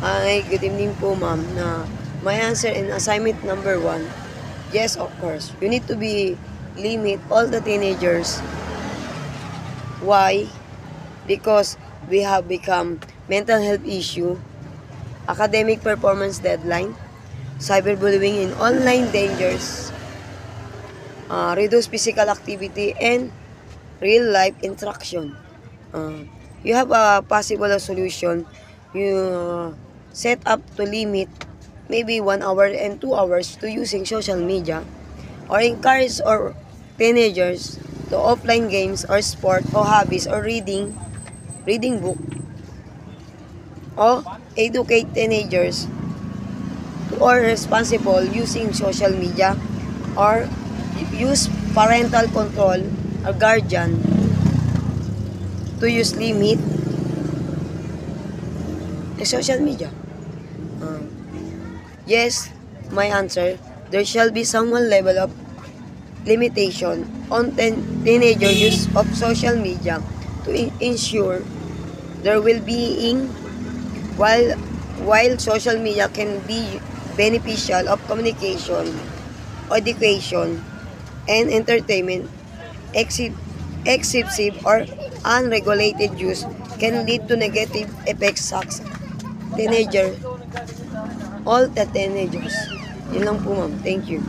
Hi, good evening po ma'am. My answer in assignment number 1, yes of course. You need to be limit all the teenagers. Why? Because we have become mental health issue, academic performance deadline, cyberbullying in online dangers, reduce physical activity, and real life interaction. Uh, you have a possible solution. You set up to limit maybe 1 hour and 2 hours to using social media, or encourage or teenagers to offline games or sport or hobbies or reading book, or educate teenagers to or responsible using social media, or use parental control or guardian to use limit social media. Uh, yes, my answer, there shall be some level of limitation on teenager use of social media to ensure there will be in while social media can be beneficial of communication, education, and entertainment, excessive or unregulated use can lead to negative effects such teenager all the teenagers. Yun lang po ma'am. Thank you.